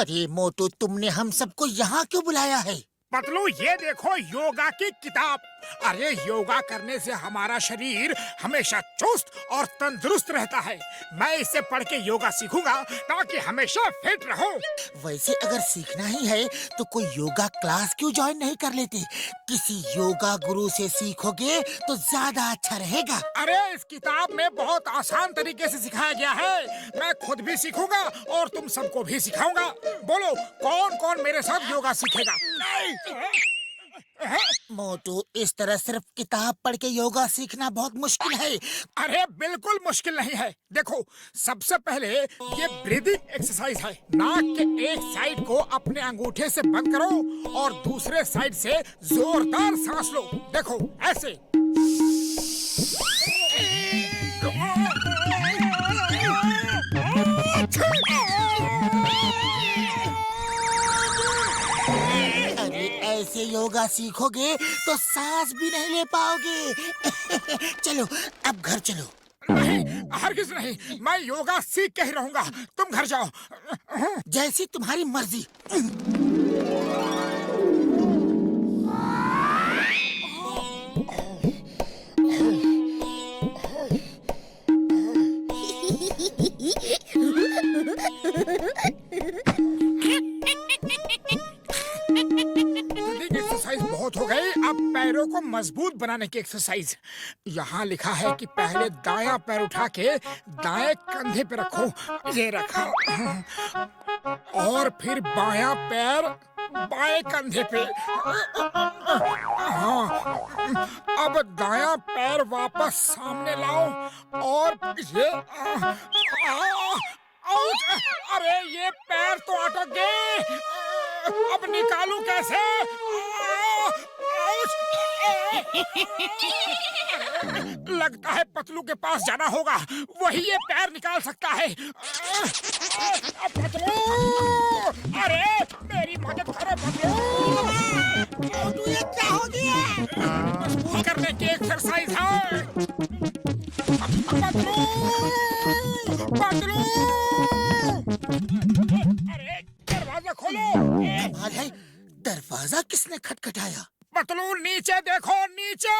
अरे मोटू, तुमने हम सबको यहाँ क्यों बुलाया है? पतलू, ये देखो योगा की किताब। अरे योगा करने से हमारा शरीर हमेशा चुस्त और तंदुरुस्त रहता है। मैं इसे पढ़ के योगा सीखूंगा ताकि हमेशा फिट रहूं। वैसे अगर सीखना ही है तो कोई योगा क्लास क्यों ज्वाइन नहीं कर लेते? किसी योगा गुरु से सीखोगे तो ज्यादा अच्छा रहेगा। अरे इस किताब में बहुत आसान तरीके से सिखाया गया है। मैं खुद भी सीखूंगा और तुम सबको भी सिखाऊंगा। बोलो, कौन कौन मेरे साथ योगा सीखेगा? मोटू, इस तरह सिर्फ किताब पढ़ के योगा सीखना बहुत मुश्किल है। अरे बिल्कुल मुश्किल नहीं है। देखो, सबसे पहले ये ब्रीदिंग एक्सरसाइज है। नाक के एक साइड को अपने अंगूठे से बंद करो और दूसरे साइड से जोरदार सांस लो। देखो, ऐसे। अरे ऐसे योगा सीखोगे तो सांस भी नहीं ले पाओगे। चलो, अब घर चलो। नहीं, हरगिज नहीं। मैं योगा सीख के ही रहूंगा। तुम घर जाओ। जैसी तुम्हारी मर्जी। एक्सरसाइज बहुत हो गई। अब पैरों को मजबूत बनाने की एक्सरसाइज। यहाँ लिखा है कि पहले दायां पैर उठा के दाएं कंधे पे रखो। ये रखा। और फिर बायां पैर बाएं कंधे पे। हाँ, अब दायां पैर वापस सामने लाओ और ये अरे ये पैर तो अटक गए। अब निकालूं कैसे? लगता है पतलू के पास जाना होगा। वही ये पैर निकाल सकता है। पतलू! अरे मेरी मदद करो पतलू! ये क्या हो गया? मजबूत करने की एक्सरसाइज है। पतलू! पतलू! अरे दरवाजा खोलो। है, दरवाजा किसने खटखटाया? पतलू, नीचे देखो, नीचे।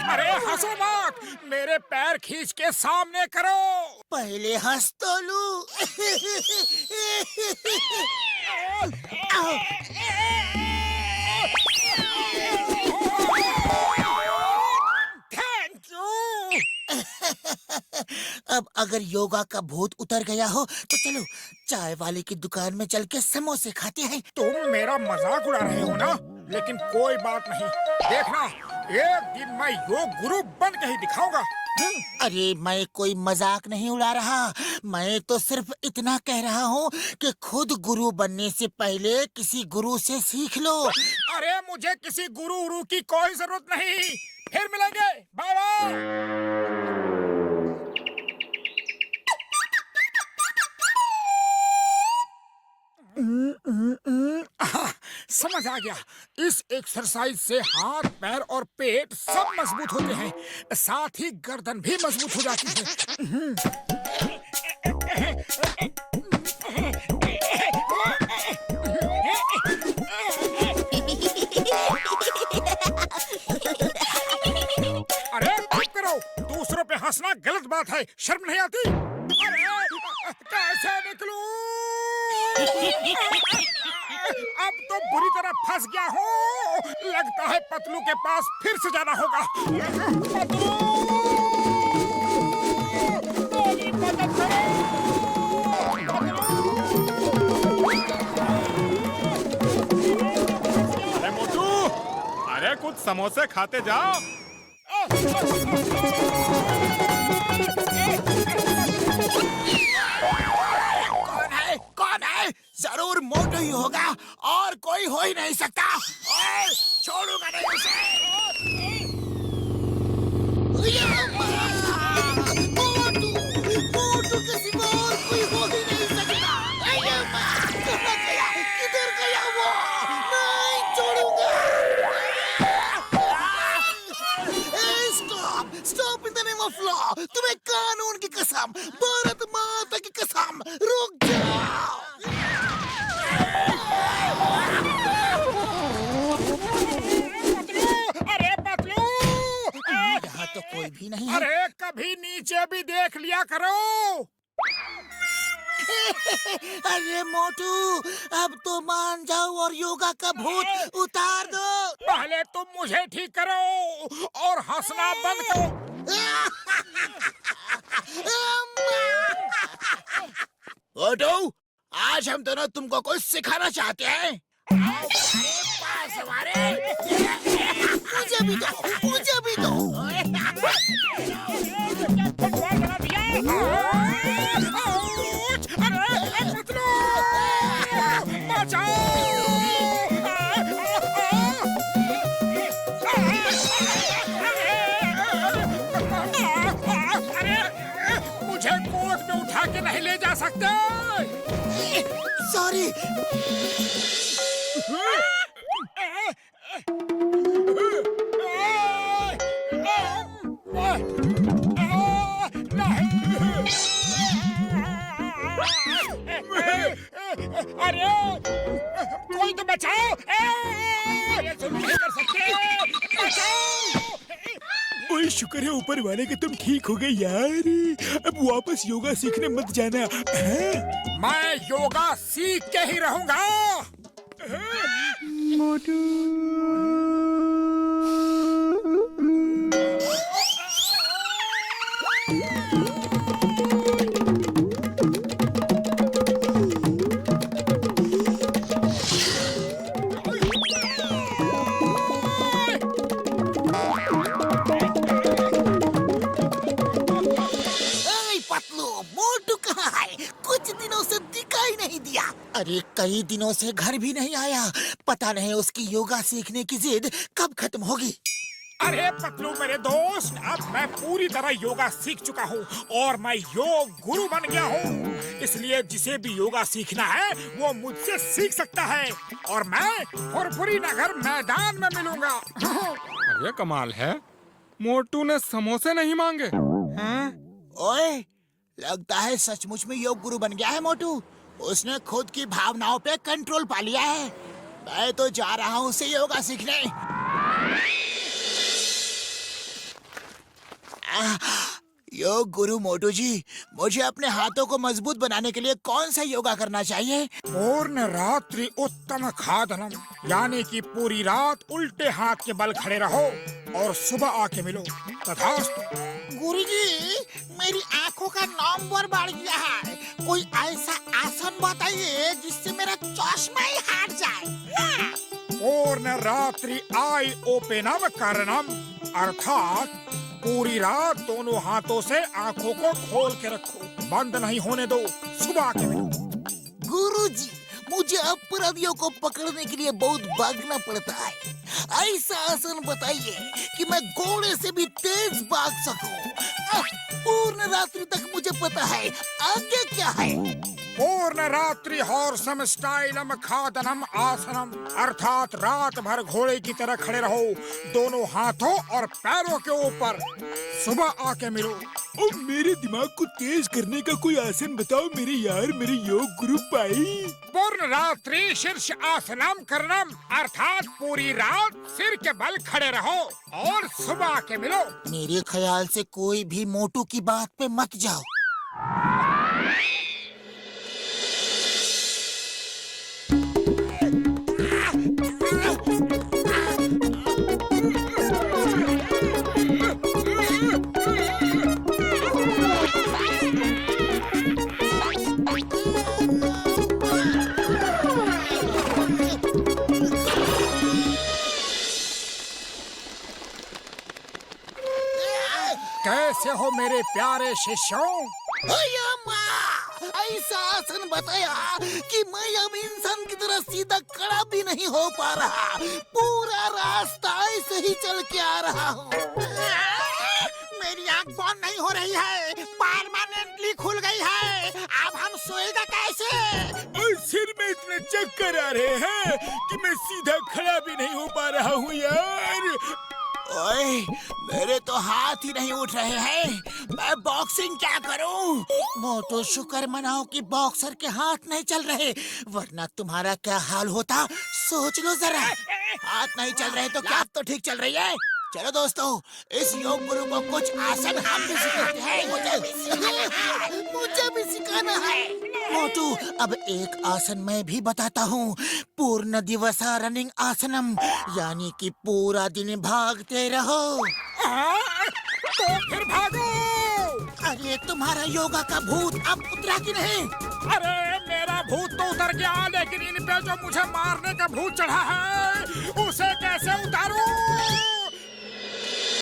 अरे हंसो मत। मेरे पैर खींच के सामने करो। पहले हंस तो लूं। Thank you. अब अगर योगा का भूत उतर गया हो तो चलो चाय वाले की दुकान में चल के समोसे खाते हैं। तुम मेरा मजाक उड़ा रहे हो ना? लेकिन कोई बात नहीं। देखना, एक दिन मैं योग गुरु बन के ही दिखाऊंगा। अरे मैं कोई मजाक नहीं उड़ा रहा। मैं तो सिर्फ इतना कह रहा हूँ कि खुद गुरु बनने से पहले किसी गुरु से सीख लो। अरे मुझे किसी गुरु की कोई जरूरत नहीं। फिर मिलेंगे। Bye bye. समझ आ गया। इस एक्सरसाइज से हाथ, पैर और पेट सब मजबूत होते हैं। साथ ही गर्दन भी मजबूत हो जाती है। अरे चुप करो। दूसरों पे हंसना गलत बात है। शर्म नहीं आती? अरे कैसे निकलूं? अब तो बुरी तरह फंस गया हूँ। लगता है पतलू के पास फिर से जाना होगा। पतलू! मेरी मदद करो। अरे मोटू, अरे कुछ समोसे खाते जाओ। कौन है? जरूर मोटू ही होगा और कोई हो ही नहीं सकता। ओए, छोड़ूंगा नहीं उसे। मोटू, मोटू के सिवा और कोई हो ही नहीं सकता। कहाँ गया? किधर गया वो? नहीं छोड़ूंगा। Stop! Stop in the name of law! तुम्हें कानून की कसम! भारत माँ की कसम, रुक जाओ। अरे पतलू, यहाँ तो कोई भी नहीं है। अरे कभी नीचे भी देख लिया करो। अरे मोटू, अब तो मान जाओ और योगा का भूत उतार दो। पहले तुम मुझे ठीक करो और हंसना बंद करो। मोटू, आज हम दोनों तुमको कुछ सिखाना चाहते हैं। मुझे भी दो, मुझे भी दो। मुझे गोद में उठा के नहीं ले जा सकते। सॉरी। अरे कोई तो बचाओ। नहीं कर सकते, बचाओ। ओए शुक्र है ऊपर वाले के तुम ठीक हो गए यार। अब वापस योगा सीखने मत जाना। मैं योगा सीख के ही रहूंगा। मोटू अरे कई दिनों से घर भी नहीं आया। पता नहीं उसकी योगा सीखने की जिद कब खत्म होगी। अरे पतलू मेरे दोस्त, अब मैं पूरी तरह योगा सीख चुका हूँ और मैं योग गुरु बन गया हूँ। इसलिए जिसे भी योगा सीखना है वो मुझसे सीख सकता है और मैं फुरफुरी नगर मैदान में मिलूंगा। ये कमाल है, मोटू ने समोसे नहीं मांगे। हैं? ओए, लगता है सचमुच में योग गुरु बन गया है मोटू। उसने खुद की भावनाओं पे कंट्रोल पा लिया है। मैं तो जा रहा हूँ उसे योगा सीखने। योग गुरु मोटू जी, मुझे अपने हाथों को मजबूत बनाने के लिए कौन सा योगा करना चाहिए? पूर्ण रात्रि उत्तम खादनम, यानी कि पूरी रात उल्टे हाथ के बल खड़े रहो और सुबह आके मिलो। तथास्तु। गुरुजी, मेरी आंखों का नंबर बढ़ गया है। कोई ऐसा आसन बताइए जिससे मेरा चश्मा ही हट जाए। पूर्ण रात्रि आई ओपेनम करणम, अर्थात पूरी रात दोनों हाथों से आंखों को खोल के रखो, बंद नहीं होने दो, सुबह आके मिलो। गुरुजी, मुझे अपराधियों को पकड़ने के लिए बहुत भागना पड़ता है। ऐसा आसन बताइए कि मैं घोड़े से भी तेज भाग सकूं। पूर्ण रात्रि तक मुझे पता है, आगे क्या है? पूर्ण रात्रि हॉर्सम स्टाइलम खादनम आसनम, अर्थात रात भर घोड़े की तरह खड़े रहो, दोनों हाथों और पैरों के ऊपर, सुबह आके मिलो। और मेरे दिमाग को तेज करने का कोई आसन बताओ मेरे यार, मेरे योग गुरु भाई। पूर्ण रात्रि शीर्ष आसनम करणम, अर्थात पूरी रात सिर के बल खड़े रहो और सुबह आके मिलो। मेरे ख्याल से कोई भी मोटू की बात पे मत जाओ। कैसे हो मेरे प्यारे शिष्यों? ऐसा आसन बताया कि मैं अब इंसान की तरह सीधा खड़ा भी नहीं हो पा रहा। पूरा रास्ता ऐसे ही चल के आ रहा हूँ। मेरी आँख बंद नहीं हो रही है, परमानेंटली खुल गई है। अब हम सोएगा कैसे? और सिर में इतने चक्कर आ रहे हैं कि मैं सीधा खड़ा भी नहीं हो पा रहा हूँ यार। ओए, मेरे तो हाथ ही नहीं उठ रहे हैं। मैं बॉक्सिंग क्या करूं? मोटू शुक्र मनाओ कि बॉक्सर के हाथ नहीं चल रहे, वरना तुम्हारा क्या हाल होता सोच लो जरा। हाथ नहीं चल रहे तो क्या तो ठीक चल रही है? चलो दोस्तों, इस योग गुरु को कुछ आसन हम भी सिखाते हैं। मुझे भी सिखाना है। मोटू, अब एक आसन मैं भी बताता हूँ। पूर्ण दिवसा रनिंग आसनम, यानी कि पूरा दिन भागते रहो। तो फिर भागो। अरे तुम्हारा योगा का भूत अब उतरा कि नहीं? अरे मेरा भूत तो उतर गया, लेकिन इन पे जो मुझे मारने का भूत चढ़ा है उसे कैसे उतारूं?